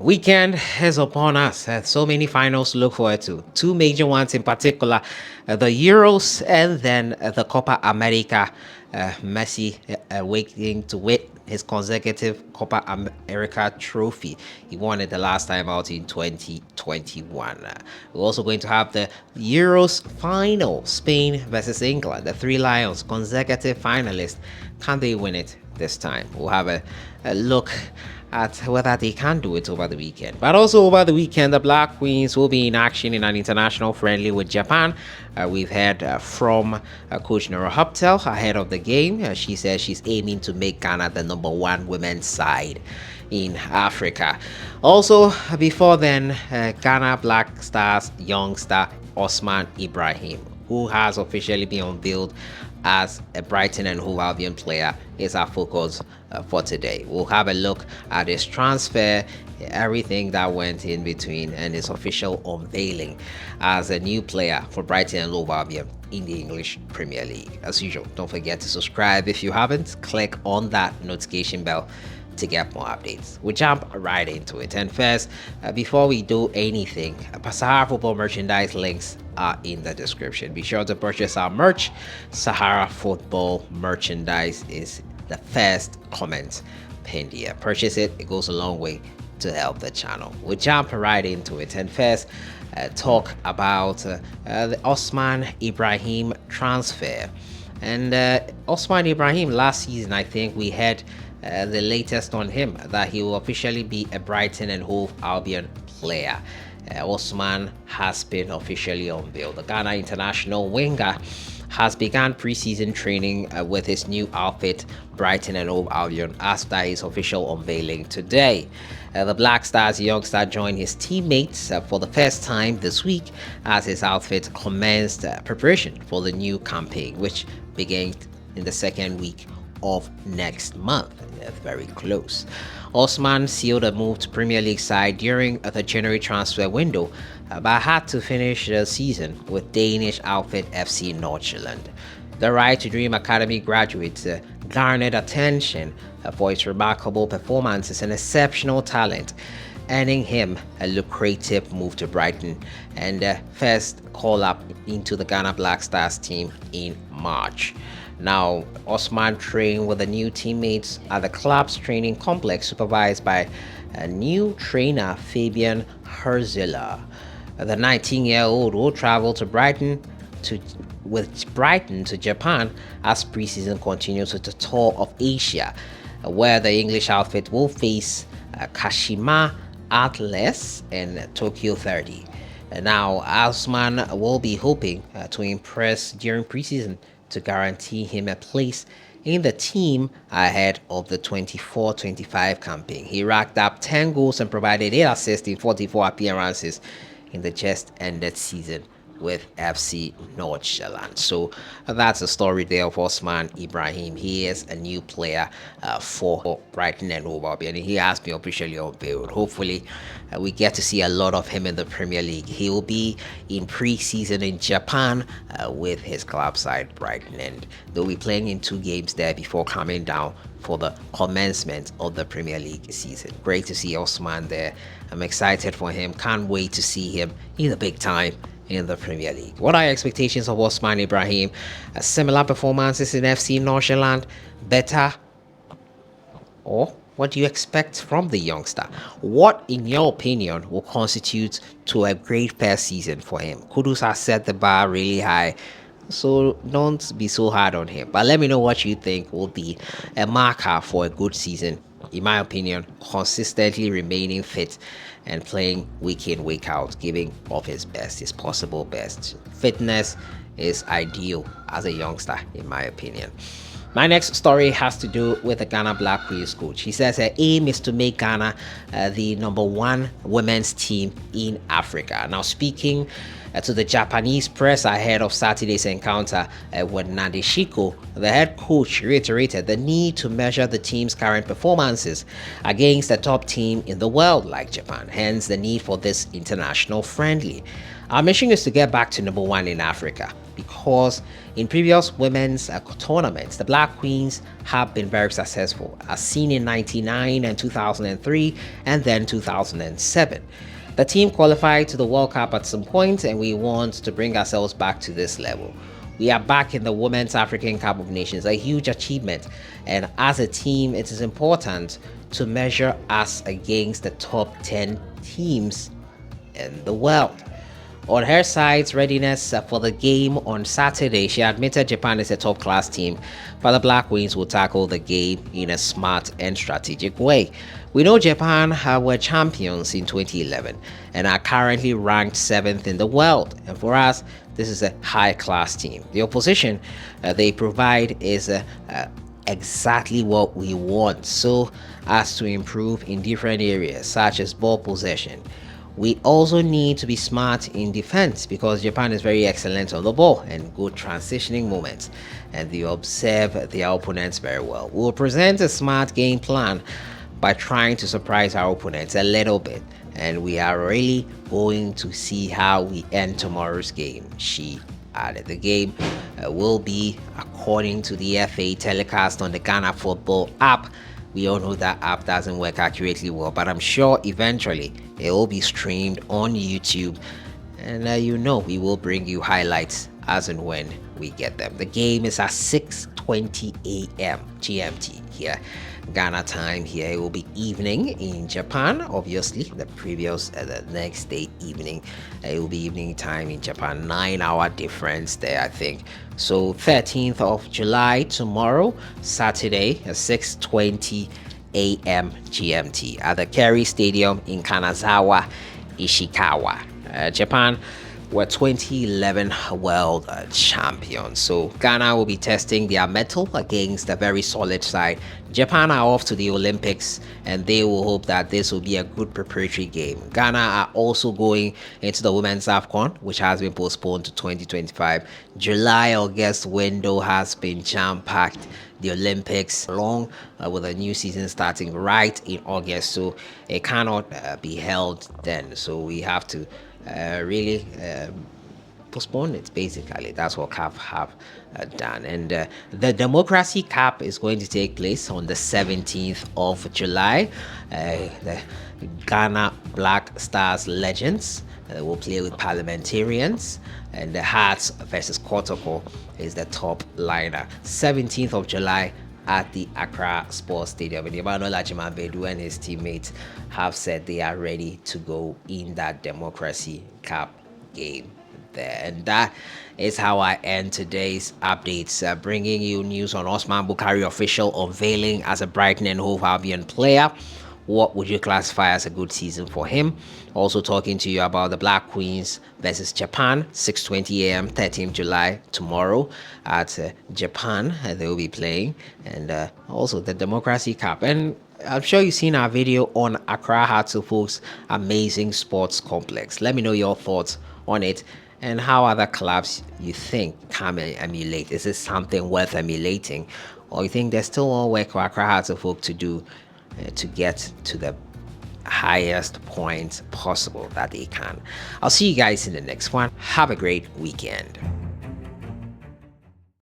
Weekend is upon us. So many finals to look forward to. Two major ones in particular, the Euros and then the Copa America. Messi waiting to win his consecutive Copa America trophy. He won it the last time out in 2021. We're also going to have the Euros final, Spain versus England. The Three Lions, consecutive finalists. Can they win it this time? We'll have a look at whether they can do it over the weekend. But also over the weekend, the Black Queens will be in action in an international friendly with Japan. We've heard from Coach Nora Huptel ahead of the game. She says she's aiming to make Ghana the #1 women's side in Africa. Also, before then, Ghana Black Stars youngster Osman Ibrahim, who has officially been unveiled as a Brighton and Hove Albion player, is our focus for today. We'll have a look at his transfer, everything that went in between, and his official unveiling as a new player for Brighton and Hove Albion in the English Premier League. As usual, don't forget to subscribe if you haven't. Click on that notification bell to get more updates. We'll jump right into it. And first, before we do anything, Sahara Football merchandise links are in the description. Be sure to purchase our merch. Sahara Football merchandise is the first comment pinned here. Purchase it, it goes a long way to help the channel. We'll jump right into it. And first, talk about the Osman Ibrahim transfer. And Osman Ibrahim, last season, I think we had the latest on him, that he will officially be a Brighton and Hove Albion player. Osman has been officially unveiled. The Ghana international winger has begun preseason training with his new outfit, Brighton and Hove Albion, after his official unveiling today. The Black Stars youngster joined his teammates for the first time this week as his outfit commenced preparation for the new campaign, which began in the second week of next month. Very close. Osman sealed a move to Premier League side during the January transfer window, but had to finish the season with Danish outfit FC Nordsjælland. The Right to Dream Academy graduate garnered attention for its remarkable performances and exceptional talent, earning him a lucrative move to Brighton and first call up into the Ghana Black Stars team in March. Now, Osman trained with the new teammates at the club's training complex, supervised by a new trainer, Fabian Herzler. The 19-year-old will travel to Brighton to Japan as preseason continues with the tour of Asia, where the English outfit will face Kashima Atlas and Tokyo 30. Now, Osman will be hoping to impress during preseason to guarantee him a place in the team ahead of the 24-25 campaign. He racked up 10 goals and provided 8 assists in 44 appearances in the just ended season with FC Nordsjælland. So that's the story there of Osman Ibrahim. He is a new player for Brighton and Hove Albion, and he has been officially unveiled. Hopefully we get to see a lot of him in the Premier League. He will be in pre-season in Japan with his club side Brighton, and they'll be playing in 2 games there before coming down for the commencement of the Premier League season. Great to see Osman there. I'm excited for him. Can't wait to see him in the big time in the Premier League. What are your expectations of Osman Ibrahim? Similar performances in FC Nordsjælland, better, or what do you expect from the youngster? What, in your opinion, will constitute to a great first season for him? Kudus has set the bar really high, so don't be so hard on him. But let me know what you think will be a marker for a good season. In my opinion, consistently remaining fit and playing week in, week out, giving of his best, his possible best. Fitness is ideal as a youngster, in my opinion. My next story has to do with the Ghana Black Queens coach. He says her aim is to make Ghana the #1 women's team in Africa. Now, speaking to the Japanese press ahead of Saturday's encounter with Nadeshiko, the head coach reiterated the need to measure the team's current performances against the top team in the world like Japan, hence the need for this international friendly. Our mission is to get back to #1 in Africa. because in previous women's tournaments, the Black Queens have been very successful, as seen in 99 and 2003 and then 2007. The team qualified to the World Cup at some point, and we want to bring ourselves back to this level. We are back in the Women's African Cup of Nations, a huge achievement. And as a team, it is important to measure us against the top 10 teams in the world. On her side's readiness for the game on Saturday, she admitted Japan is a top-class team, but the Black Queens will tackle the game in a smart and strategic way. We know Japan were champions in 2011 and are currently ranked 7th in the world, and for us, this is a high-class team. The opposition they provide is exactly what we want, so as to improve in different areas such as ball possession. We also need to be smart in defense because Japan is very excellent on the ball and good transitioning moments, and they observe their opponents very well. We'll present a smart game plan by trying to surprise our opponents a little bit, and we are really going to see how we end tomorrow's game. She added. The game will be according to the FA telecast on the Ghana Football app. We all know that app doesn't work accurately well, but I'm sure eventually it will be streamed on YouTube, and we will bring you highlights as and when we get them. The game is at 6:20 a.m. GMT here, Ghana time. Here it will be evening in Japan. Obviously, the next day evening, it will be evening time in Japan. 9-hour difference there, I think. So 13th of July tomorrow, Saturday, at 6:20 a.m. GMT at the Kerry Stadium in Kanazawa, Ishikawa. Japan were 2011 world champions. So Ghana will be testing their mettle against a very solid side. Japan are off to the Olympics, and they will hope that this will be a good preparatory game. Ghana are also going into the Women's AFCON, which has been postponed to 2025. July-August window has been jam-packed. The Olympics, along with a new season starting right in August, so it cannot be held then. So we have to really postpone it. Basically, that's what CAF have done. And the Democracy Cup is going to take place on the 17th of July. The Ghana Black Stars Legends will play with Parliamentarians, and the Hearts versus Kotoko is the top liner. 17th of July at the Accra Sports Stadium. And Emmanuel Ajimanbedu and his teammates have said they are ready to go in that Democracy Cup game there. And that is how I end today's updates, bringing you news on Osman Bukhari official unveiling as a Brighton and Hove Albion player. What would you classify as a good season for him? Also talking to you about the Black Queens versus Japan, 6:20 a.m. 13th July tomorrow at Japan. They will be playing, and also the Democracy Cup. And I'm sure you've seen our video on Accra Hartlepool's amazing sports complex. Let me know your thoughts on it and how other clubs you think can emulate. Is this something worth emulating, or you think there's still more work for Accra Hartlepool to do to get to the highest point possible that they can? I'll see you guys in the next one. Have a great weekend.